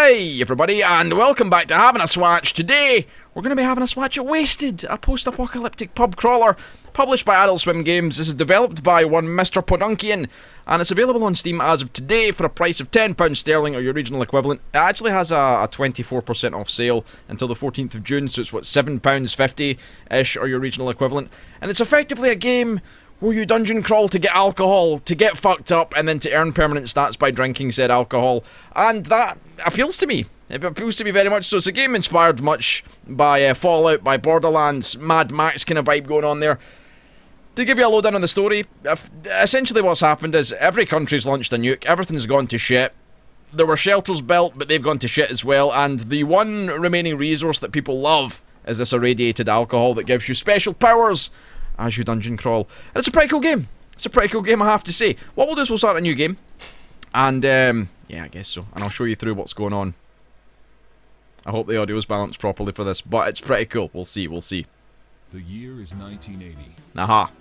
Hi everybody, and welcome back to Having a Swatch. Today, we're going to be having a swatch at Wasted, a post-apocalyptic pub crawler, published by Adult Swim Games. This is developed by one Mr. Podunkian, and it's available on Steam as of today for a price of £10 sterling, or your regional equivalent. It actually has a 24% off sale until the 14th of June, so it's what, £7.50-ish, or your regional equivalent. And it's effectively a game where you dungeon crawl to get alcohol, to get fucked up, and then to earn permanent stats by drinking said alcohol. And that appeals to me. It appeals to me very much so. It's a game inspired much by Fallout, by Borderlands, Mad Max kind of vibe going on there. To give you a lowdown on the story, essentially what's happened is every country's launched a nuke, everything's gone to shit. There were shelters built, but they've gone to shit as well, and the one remaining resource that people love is this irradiated alcohol that gives you special powers as you dungeon crawl. And it's a pretty cool game. It's a pretty cool game, I have to say. What we'll do is we'll start a new game. And, yeah, I guess so. And I'll show you through what's going on. I hope the audio's balanced properly for this, but it's pretty cool. We'll see, we'll see. The year is 1980. Aha.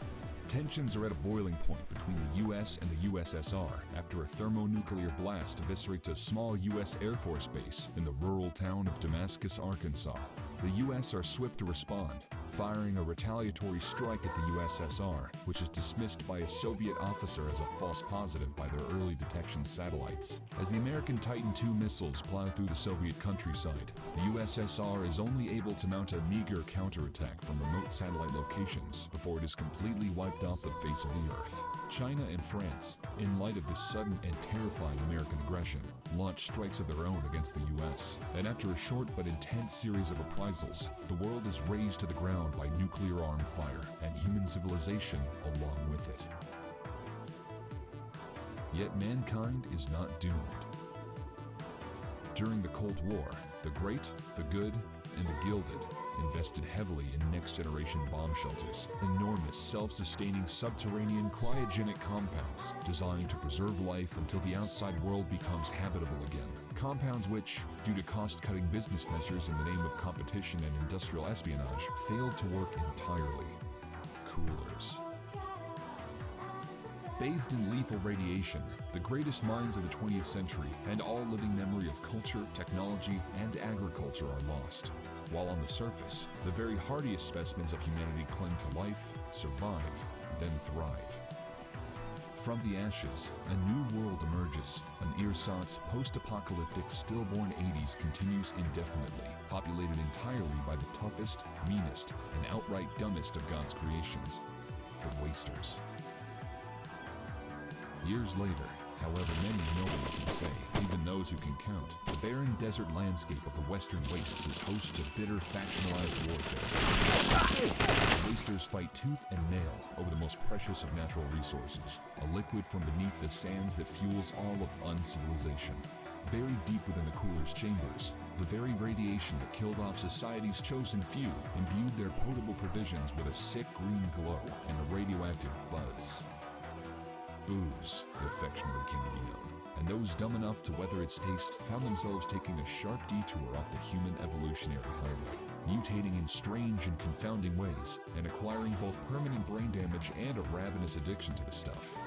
Tensions are at a boiling point between the US and the USSR after a thermonuclear blast eviscerates a small US Air Force base in the rural town of Damascus, Arkansas. The US are swift to respond, firing a retaliatory strike at the USSR, which is dismissed by a Soviet officer as a false positive by their early detection satellites. As the American Titan II missiles plow through the Soviet countryside, the USSR is only able to mount a meager counterattack from remote satellite locations before it is completely wiped off the face of the Earth. China and France, in light of this sudden and terrifying American aggression, launched strikes of their own against the US. And after a short but intense series of reprisals, the world is razed to the ground by nuclear-armed fire, and human civilization along with it. Yet mankind is not doomed. During the Cold War, the great, the good, and the gilded invested heavily in next-generation bomb shelters, enormous self-sustaining subterranean cryogenic compounds designed to preserve life until the outside world becomes habitable again. Compounds which, due to cost-cutting business measures in the name of competition and industrial espionage, failed to work entirely. Coolers. Bathed in lethal radiation, the greatest minds of the 20th century and all living memory of culture, technology, and agriculture are lost. While on the surface, the very hardiest specimens of humanity cling to life, survive, then thrive. From the ashes, a new world emerges. An ersatz post-apocalyptic stillborn 80s continues indefinitely, populated entirely by the toughest, meanest, and outright dumbest of God's creations, the Wasters. Years later, however many no one can say, even those who can count, the barren desert landscape of the Western Wastes is host to bitter factionalized warfare. The Wasters fight tooth and nail over the most precious of natural resources, a liquid from beneath the sands that fuels all of uncivilization. Buried deep within the cooler's chambers, the very radiation that killed off society's chosen few imbued their potable provisions with a sick green glow and a radioactive buzz. Booze, it affectionately came to be known, and those dumb enough to weather its taste found themselves taking a sharp detour off the human evolutionary highway, mutating in strange and confounding ways, and acquiring both permanent brain damage and a ravenous addiction to the stuff.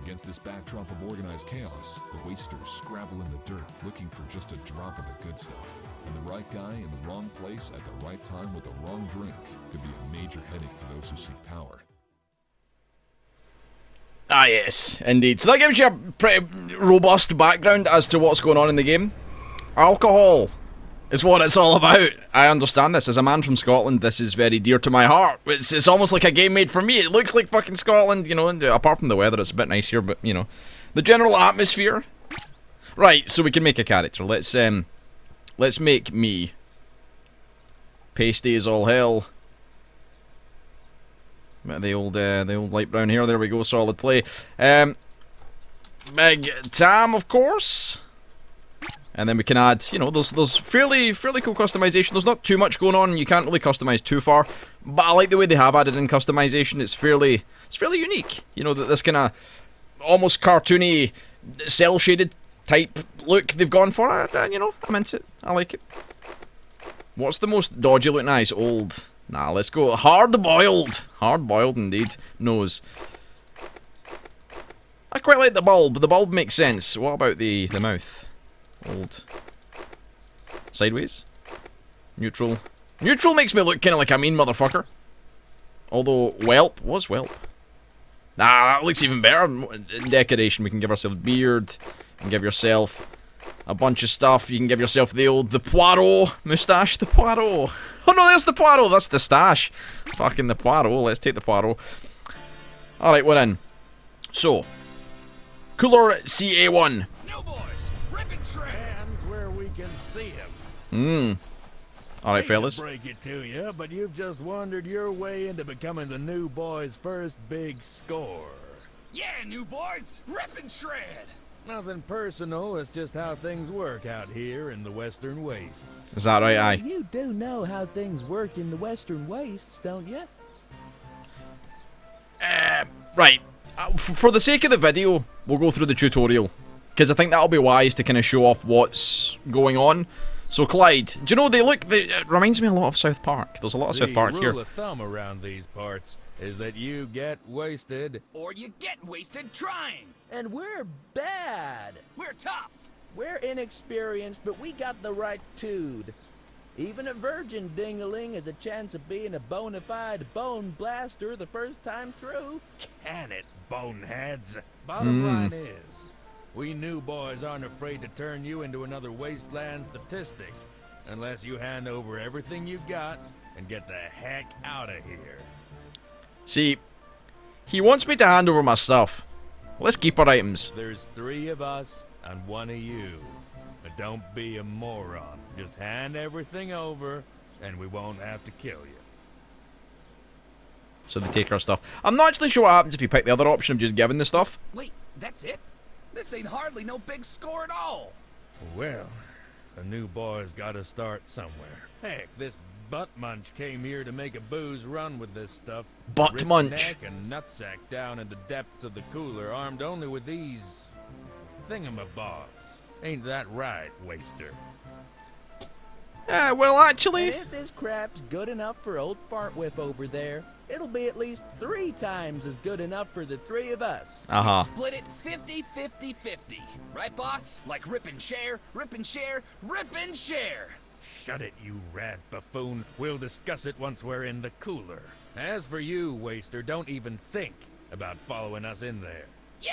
Against this backdrop of organized chaos, the Wasters scrabble in the dirt looking for just a drop of the good stuff, and the right guy in the wrong place at the right time with the wrong drink could be a major headache for those who seek power. Ah, yes, indeed. So that gives you a pretty robust background as to what's going on in the game. Alcohol is what it's all about. I understand this. As a man from Scotland, this is very dear to my heart. It's almost like a game made for me. It looks like fucking Scotland, you know, and apart from the weather, it's a bit nice here, but, you know, the general atmosphere. Right, so we can make a character. Let's make me pasty as all hell. The old light brown hair, there we go, solid play. Big Tam, of course. And then we can add, you know, there's fairly cool customization. There's not too much going on, you can't really customize too far. But I like the way they have added in customization, it's fairly unique. You know, this kind of almost cartoony, cel-shaded type look they've gone for. You know, I'm into it, I like it. What's the most dodgy look? Nice, old. Nah, let's go hard-boiled. Hard-boiled indeed. Nose. I quite like the bulb. The bulb makes sense. What about the mouth? Hold. Sideways. Neutral. Neutral makes me look kind of like a mean motherfucker. Although, whelp. What's whelp? Nah, that looks even better. In decoration, we can give ourselves beard. You can give yourself a bunch of stuff. You can give yourself the Poirot moustache. The Poirot. Oh no, there's the Poirot. That's the stash. Fucking the Poirot. Let's take the Poirot. Alright, we're in. So, cooler CA1. No boys, rip and shred. Hands where we can see him. Alright, fellas. Break it to you, but you've just wandered your way into becoming the new boys' first big score. Yeah, new boys, rip and shred. Nothing personal, it's just how things work out here in the Western Wastes. Is that right, aye? You do know how things work in the Western Wastes, don't you? Right. For the sake of the video, we'll go through the tutorial. Because I think that'll be wise to kind of show off what's going on. So, Clyde, do you know, it reminds me a lot of South Park. There's a lot of South Park here. The rule of thumb around these parts is that you get wasted, or you get wasted trying. And we're bad. We're tough. We're inexperienced, but we got the right tude. Even a virgin dingaling has a chance of being a bona fide bone blaster the first time through. Can it, boneheads? Bottom line is, we new boys aren't afraid to turn you into another wasteland statistic, unless you hand over everything you got and get the heck out of here. See, he wants me to hand over my stuff. Let's keep our items. There's 3 of us and 1 of you. But don't be a moron. Just hand everything over, and we won't have to kill you. So they take our stuff. I'm not actually sure what happens if you pick the other option of just giving the stuff. Wait, that's it? This ain't hardly no big score at all. Well, the new boy's gotta start somewhere. Heck, this butt munch came here to make a booze run with this stuff. Butt Risk munch. neck and nutsack down in the depths of the cooler, armed only with these thingamabobs. Ain't that right, waster? Well, actually... And if this crap's good enough for old Fartwhip over there, it'll be at least 3 times as good enough for the 3 of us. Uh-huh. Split it 50-50-50. Right, boss? Like rip and share, rip and share, rip and share. Shut it, you rat buffoon. We'll discuss it once we're in the cooler. As for you, waster, don't even think about following us in there. Yeah!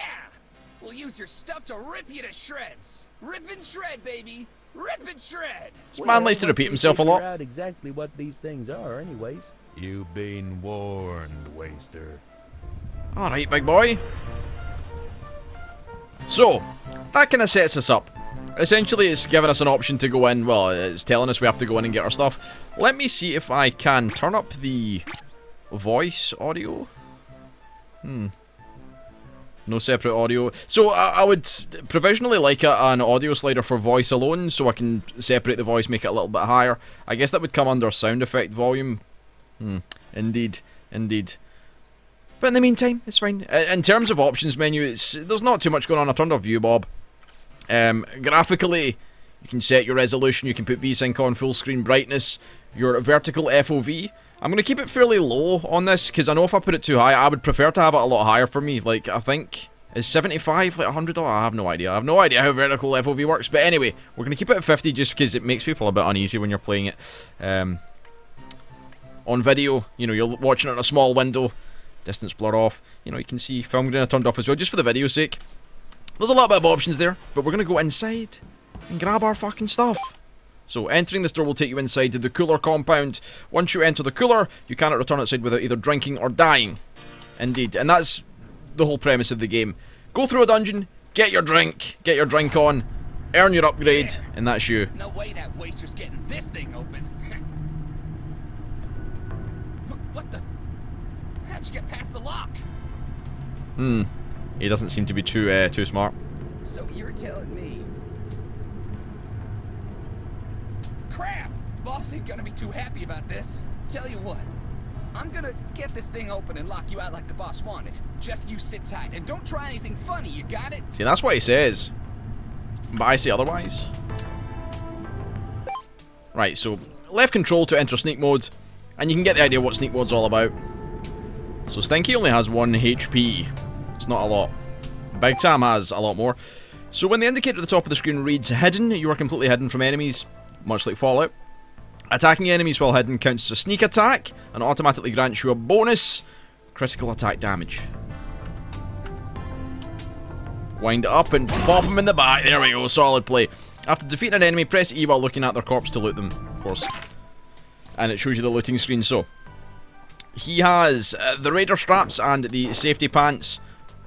We'll use your stuff to rip you to shreds. Rip and shred, baby. Rip and shred. This man likes to repeat himself a lot. Figure out exactly what these things are, anyways. You've been warned, waster. Alright, big boy. So, that kind of sets us up. Essentially, it's giving us an option to go in. Well, it's telling us we have to go in and get our stuff. Let me see if I can turn up the voice audio. No separate audio. So, I would provisionally like an audio slider for voice alone, so I can separate the voice, make it a little bit higher. I guess that would come under sound effect volume. Indeed. Indeed. But in the meantime, it's fine. In terms of options menu, there's not too much going on. I turned off view, Bob. Graphically, you can set your resolution, you can put VSync on, full screen brightness, your vertical FOV. I'm going to keep it fairly low on this, because I know if I put it too high, I would prefer to have it a lot higher for me. Like, I think, is 75 like 100? Oh, I have no idea. I have no idea how vertical FOV works. But anyway, we're going to keep it at 50 just because it makes people a bit uneasy when you're playing it. On video, you know, you're watching it in a small window, distance blur off, you know, you can see film grain turned off as well, just for the video's sake. There's a little bit of options there, but we're going to go inside and grab our fucking stuff. So, entering this door will take you inside to the cooler compound. Once you enter the cooler, you cannot return outside without either drinking or dying. Indeed, and that's the whole premise of the game. Go through a dungeon, get your drink on, earn your upgrade, and that's you. No way that waster's getting this thing open. But what the? How'd you get past the lock? He doesn't seem to be too smart. So you're telling me... Crap! Boss ain't gonna be too happy about this. Tell you what, I'm gonna get this thing open and lock you out like the boss wanted. Just you sit tight and don't try anything funny, you got it? See, that's what he says. But I say otherwise. Right, so left control to enter sneak mode, and you can get the idea what sneak mode's all about. So Stinky only has 1 HP. It's not a lot. Big Tam has a lot more. So when the indicator at the top of the screen reads hidden, you are completely hidden from enemies, much like Fallout. Attacking enemies while hidden counts as a sneak attack, and automatically grants you a bonus critical attack damage. Wind it up and pop them in the back. There we go, solid play. After defeating an enemy, press E while looking at their corpse to loot them, of course. And it shows you the looting screen, so. He has the Raider straps and the safety pants.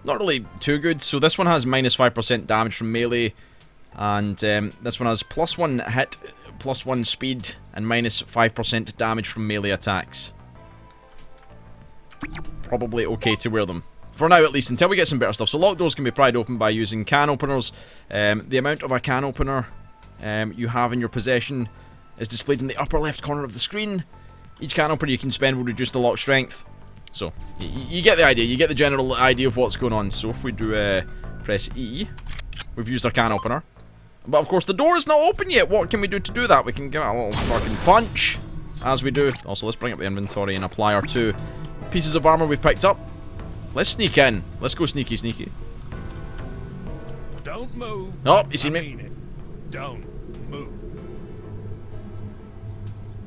Not really too good, so this one has minus 5% damage from melee. And this one has +1 hit, +1 speed, and minus 5% damage from melee attacks. Probably okay to wear them. For now, at least, until we get some better stuff. So locked doors can be pried open by using can openers. The amount of a can opener you have in your possession is displayed in the upper left corner of the screen. Each can opener you can spend will reduce the lock strength. So, you get the idea. You get the general idea of what's going on. So if we do press E, we've used our can opener. But of course, the door is not open yet. What can we do to do that? We can give it a little fucking punch, as we do. Also, let's bring up the inventory and apply our 2 pieces of armor we've picked up. Let's sneak in. Let's go sneaky, sneaky. Don't move. Oh, you seen I me? mean it. Don't move.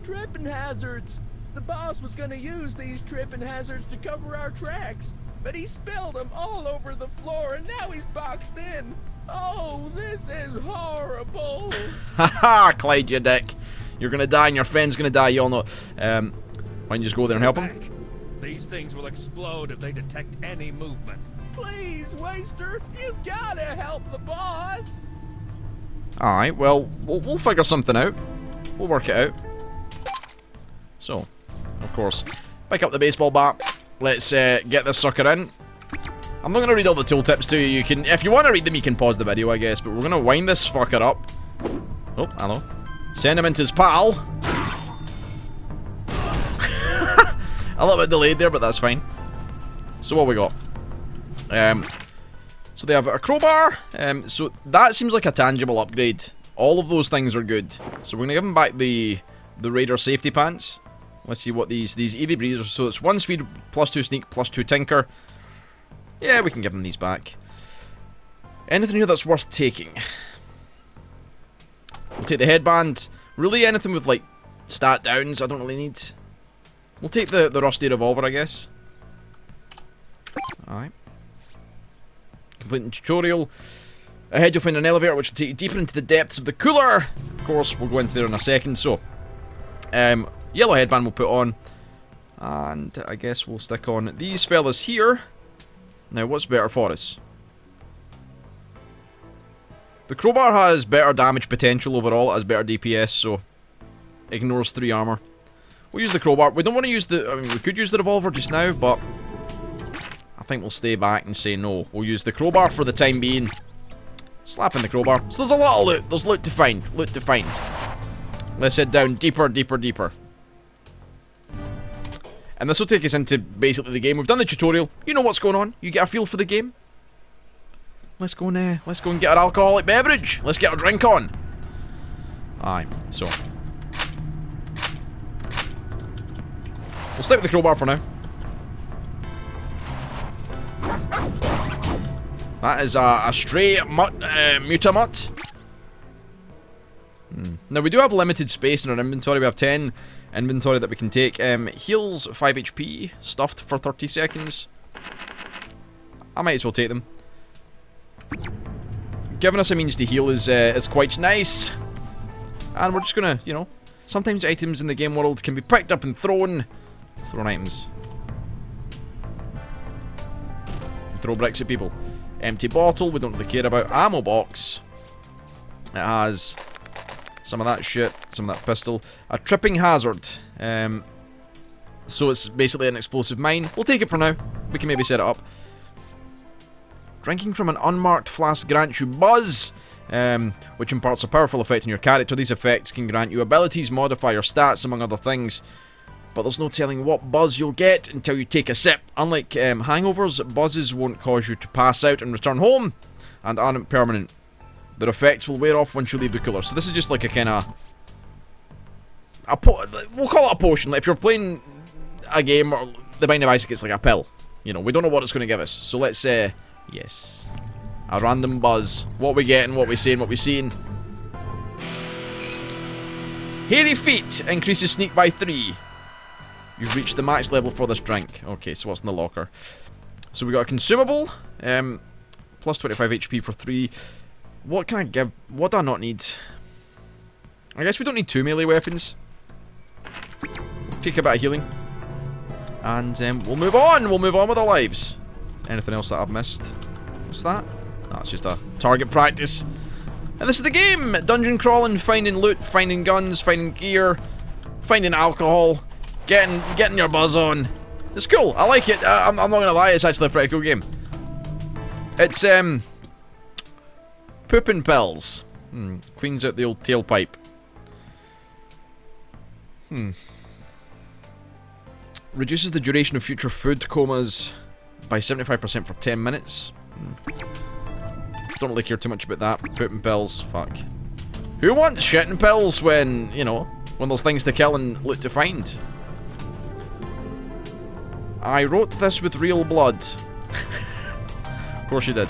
Tripping hazards! The boss was gonna use these tripping hazards to cover our tracks, but he spilled them all over the floor and now he's boxed in. Oh, this is horrible. Haha, Clyde, you dick. You're gonna die and your friend's gonna die, you all know. Why don't you just go there and help him? Back. These things will explode if they detect any movement. Please, Waster, you gotta help the boss. Alright, well, we'll figure something out. We'll work it out. So, of course, pick up the baseball bat. Let's get this sucker in. I'm not going to read all the tooltips to you. You can, if you want to read them, you can pause the video, I guess. But we're going to wind this fucker up. Oh, hello. Send him into his pal. A little bit delayed there, but that's fine. So what we got? So they have a crowbar. So that seems like a tangible upgrade. All of those things are good. So we're going to give him back the Raider safety pants. Let's see what these EV breezers. So it's 1 speed, +2 sneak, +2 tinker. Yeah, we can give him these back. Anything here that's worth taking? We'll take the headband. Really, anything with like stat downs I don't really need. We'll take the rusty revolver, I guess. Alright. Completing the tutorial. Ahead you'll find an elevator which will take you deeper into the depths of the cooler. Of course, we'll go into there in a second. So, yellow headband we'll put on. And I guess we'll stick on these fellas here. Now, what's better for us? The crowbar has better damage potential overall. It has better DPS, so ignores 3 armor. We'll use the crowbar. We don't want to use the... I mean, we could use the revolver just now, but I think we'll stay back and say no. We'll use the crowbar for the time being. Slapping the crowbar. So there's a lot of loot. There's loot to find. Loot to find. Let's head down deeper, deeper, deeper. And this will take us into basically the game. We've done the tutorial. You know what's going on. You get a feel for the game. Let's go and get our alcoholic beverage. Let's get our drink on. Aye, so we'll stick with the crowbar for now. That is a stray mutamut. Now we do have limited space in our inventory. We have 10 inventory that we can take. Heals 5 HP, stuffed for 30 seconds. I might as well take them. Giving us a means to heal is quite nice. And we're just gonna, you know, sometimes items in the game world can be picked up and thrown. Thrown items. Throw bricks at people. Empty bottle, we don't really care about. Ammo box. It has some of that shit, some of that pistol. A tripping hazard. So it's basically an explosive mine. We'll take it for now. We can maybe set it up. Drinking from an unmarked flask grants you buzz, which imparts a powerful effect on your character. These effects can grant you abilities, modify your stats, among other things. But there's no telling what buzz you'll get until you take a sip. Unlike hangovers, buzzes won't cause you to pass out and return home, and aren't permanent. Their effects will wear off once you leave the cooler. So this is just like a kind of... we'll call it a potion. Like if you're playing a game, or the Binding of Isaac, it's like a pill. You know, we don't know what it's going to give us. So let's... yes. A random buzz. What we getting, what we saying, what we seeing. Hairy feet increases sneak by 3. You've reached the max level for this drink. Okay, so what's in the locker? So we got a consumable. Plus 25 HP for 3. What can I give? What do I not need? I guess we don't need 2 melee weapons. Take a bit of healing. And we'll move on. We'll move on with our lives. Anything else that I've missed? What's that? No, it's just a target practice. And this is the game. Dungeon crawling, finding loot, finding guns, finding gear, finding alcohol, getting your buzz on. It's cool. I like it. I'm not gonna lie. It's actually a pretty cool game. It's pooping pills. Cleans out the old tailpipe. Reduces the duration of future food comas by 75% for 10 minutes. Don't really care too much about that. Pooping pills. Fuck. Who wants shitting pills when, you know, when there's things to kill and loot to find? I wrote this with real blood. Of course you did.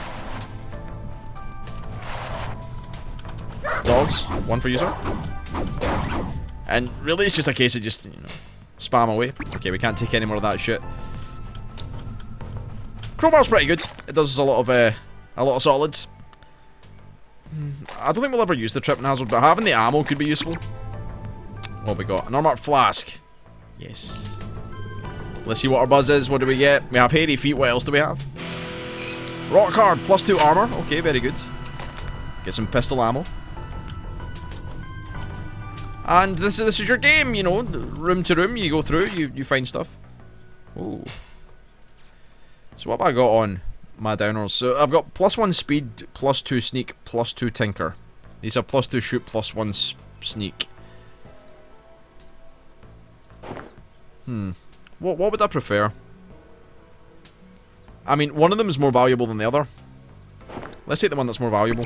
Dogs. One for you, sir. And really, it's just a case of just, you know, spam away. Okay, we can't take any more of that shit. Crowbar's pretty good. It does a lot of solids. I don't think we'll ever use the tripping hazard, but having the ammo could be useful. What we got? An armored flask. Yes. Let's see what our buzz is. What do we get? We have hairy feet. What else do we have? Rock hard. Plus 2 armor. Okay, very good. Get some pistol ammo. And this is your game, you know, room to room, you go through, you find stuff. Ooh. So what have I got on my downers? So I've got plus 1 speed, plus 2 sneak, plus 2 tinker. These are plus 2 shoot, plus 1 sneak. What would I prefer? I mean, one of them is more valuable than the other. Let's take the one that's more valuable.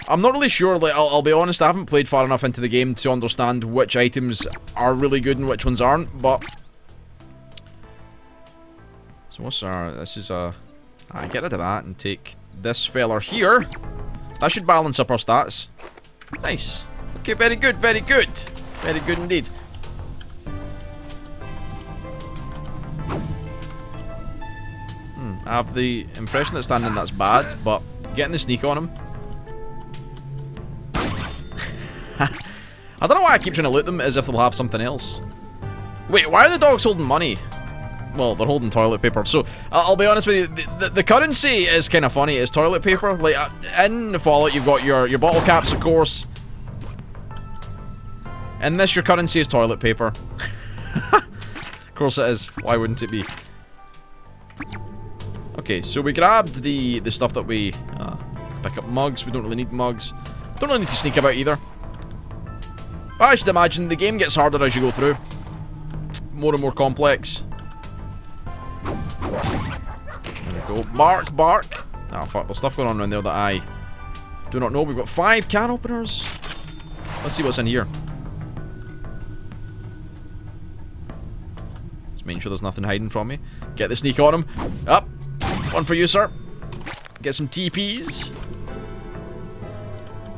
I'm not really sure, like, I'll be honest, I haven't played far enough into the game to understand which items are really good and which ones aren't, but... So what's our... This is a... I get rid of that and take this feller here. That should balance up our stats. Nice. Okay, very good, very good. Very good indeed. I have the impression that standing that's bad, but getting the sneak on him... I don't know why I keep trying to loot them as if they'll have something else. Wait, why are the dogs holding money? Well, they're holding toilet paper. So, I'll be honest with you, the currency is kind of funny. It's toilet paper. Like, in Fallout, you've got your bottle caps, of course. In this, your currency is toilet paper. Of course it is. Why wouldn't it be? Okay, so we grabbed the stuff that we... pick up mugs. We don't really need mugs. Don't really need to sneak about either. But I should imagine the game gets harder as you go through. More and more complex. There we go. Bark, bark. Ah, fuck. There's stuff going on around there that I do not know. We've got 5 can openers. Let's see what's in here. Let's make sure there's nothing hiding from me. Get the sneak on him. Up. One for you, sir. Get some TPs.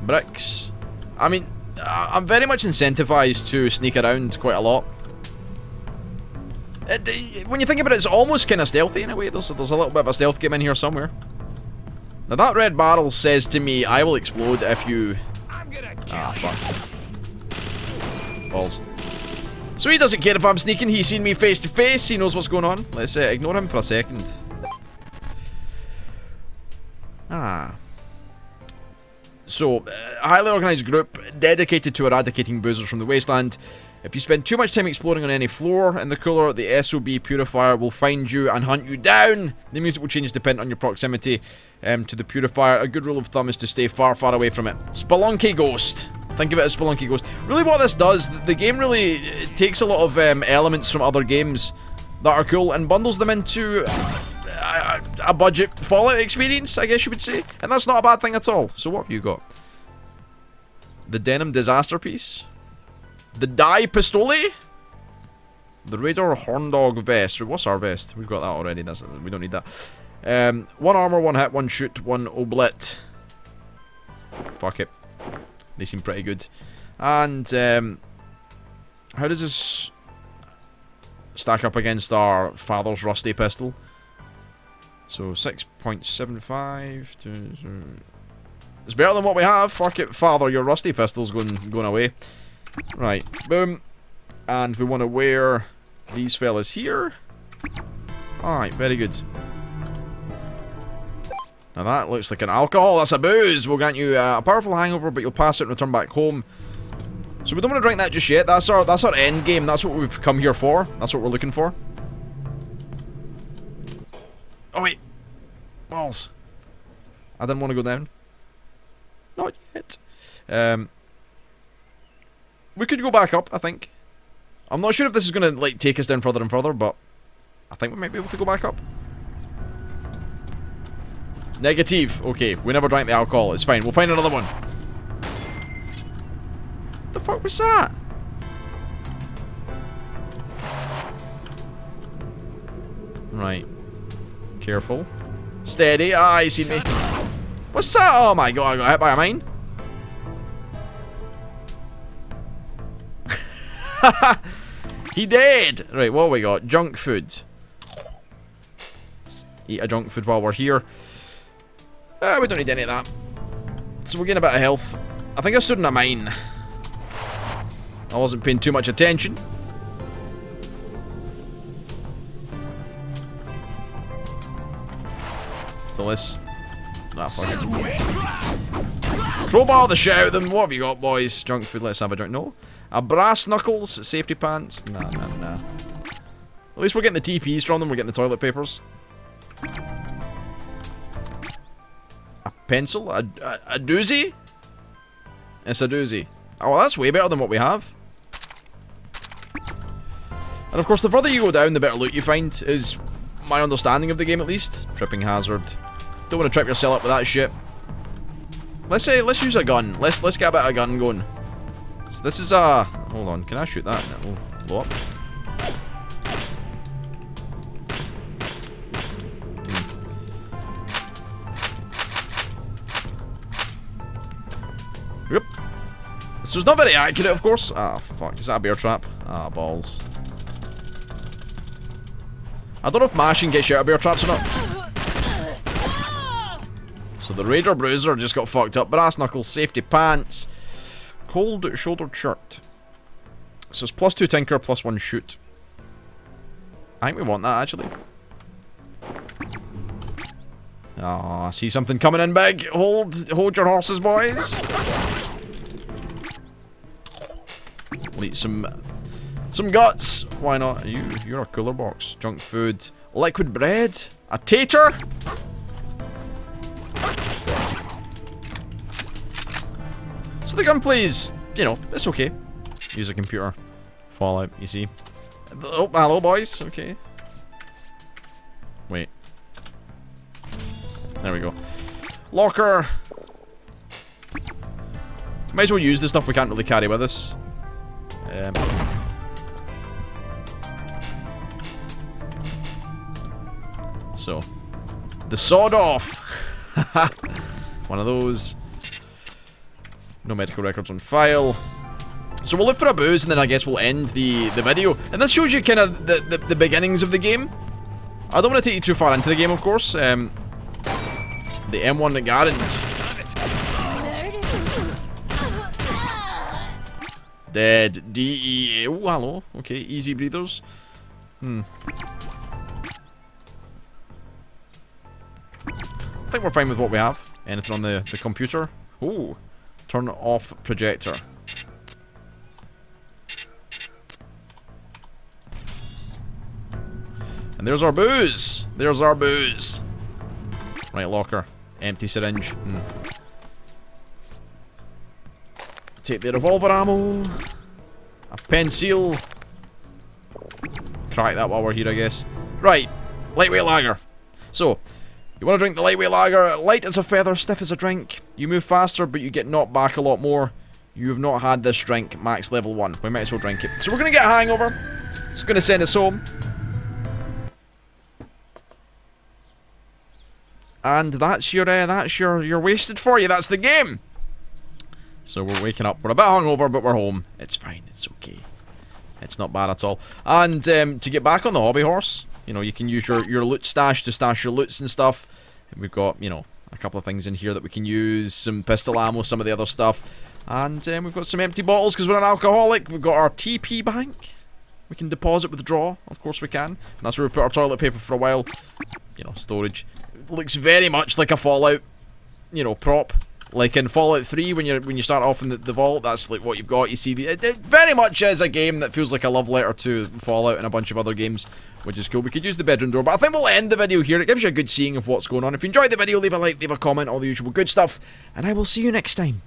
Bricks. I mean, I'm very much incentivized to sneak around quite a lot. When you think about it, it's almost kind of stealthy in a way. There's a little bit of a stealth game in here somewhere. Now that red barrel says to me, I will explode if you... Ah, fuck. Balls. So he doesn't care if I'm sneaking. He's seen me face to face. He knows what's going on. Let's ignore him for a second. Ah. So, a highly organised group dedicated to eradicating boozers from the wasteland. If you spend too much time exploring on any floor in the cooler, the SOB purifier will find you and hunt you down. The music will change depending on your proximity to the purifier. A good rule of thumb is to stay far, far away from it. Spelunky Ghost. Think of it as Spelunky Ghost. Really what this does, the game really takes a lot of elements from other games that are cool and bundles them into a budget Fallout experience, I guess you would say. And that's not a bad thing at all. So what have you got? The Denim Disaster Piece. The Die Pistole. The Raider Horndog Vest. What's our vest? We've got that already. We don't need that. One armor, one hit, one shoot, one oblit. Fuck it. They seem pretty good. And, how does this stack up against our father's rusty pistol? So, 6.75 to... It's better than what we have. Fuck it, father, your rusty pistol's going away. Right, boom. And we want to wear these fellas here. Alright, very good. Now that looks like an alcohol. That's a booze. Will grant you a powerful hangover, but you'll pass it and return back home. So we don't want to drink that just yet. That's our end game. That's what we've come here for. That's what we're looking for. Oh wait, balls. I didn't want to go down. Not yet. We could go back up, I think. I'm not sure if this is going to like take us down further and further, but I think we might be able to go back up. Negative. Okay, we never drank the alcohol. It's fine. We'll find another one. What the fuck was that? Right. Careful. Steady. Ah, you seen me. What's that? Oh my god, I got hit by a mine. He dead. Right, what have we got? Junk food. Eat a junk food while we're here. We don't need any of that. So we're getting a bit of health. I think I stood in a mine. I wasn't paying too much attention. So this. Nah, fuck it. Crowbar the shit out of them. What have you got, boys? Junk food, let's have a junk. No. A brass knuckles, safety pants. Nah. At least we're getting the TPs from them, we're getting the toilet papers. A pencil? A doozy? It's a doozy. Oh, well, that's way better than what we have. And of course, the further you go down, the better loot you find, is my understanding of the game at least. Tripping hazard. Don't want to trip yourself up with that shit. Let's use a gun. Let's get a bit of a gun going. So this is a... Hold on, can I shoot that? It'll blow up. Yep. So it's not very accurate, of course. Ah, fuck. Is that a bear trap? Ah, balls. I don't know if mashing gets you out of bear traps or not. So the Raider Bruiser just got fucked up. Brass knuckles, safety pants, cold shouldered shirt. So it's +2 tinker, +1 shoot. I think we want that actually. Ah, see something coming in big. Hold your horses, boys. We'll eat some guts. Why not? You're a cooler box. Junk food, liquid bread, a tater. So the gunplay's, you know, it's okay. Use a computer. Fallout, you see. Oh, hello boys. Okay. Wait. There we go. Locker. Might as well use the stuff we can't really carry with us. So, the sawed off. One of those. No medical records on file. So we'll look for a booze and then I guess we'll end the video. And this shows you kind of the beginnings of the game. I don't want to take you too far into the game, of course. The M1 that Garant. Dead. D-E-A. Oh, hello. Okay, easy breathers. I think we're fine with what we have. Anything on the computer? Oh. Turn off projector. And there's our booze. There's our booze. Right, locker. Empty syringe. Take the revolver ammo. A pencil. Crack that while we're here, I guess. Right. Lightweight lager. So, you want to drink the lightweight lager. Light as a feather, stiff as a drink. You move faster, but you get knocked back a lot more. You have not had this drink, max level 1. We might as well drink it. So we're going to get a hangover. It's going to send us home. And that's your wasted for you. That's the game. So we're waking up. We're a bit hungover, but we're home. It's fine. It's okay. It's not bad at all. And to get back on the hobby horse, you know, you can use your loot stash to stash your loots and stuff. And we've got, you know, a couple of things in here that we can use. Some pistol ammo, some of the other stuff. And we've got some empty bottles because we're an alcoholic. We've got our TP bank. We can deposit, withdraw. Of course we can. And that's where we put our toilet paper for a while. You know, storage. It looks very much like a Fallout, you know, prop. Like in Fallout 3, when you start off in the vault, that's like what you've got. You see, it very much is a game that feels like a love letter to Fallout and a bunch of other games, which is cool. We could use the bedroom door, but I think we'll end the video here. It gives you a good seeing of what's going on. If you enjoyed the video, leave a like, leave a comment, all the usual good stuff, and I will see you next time.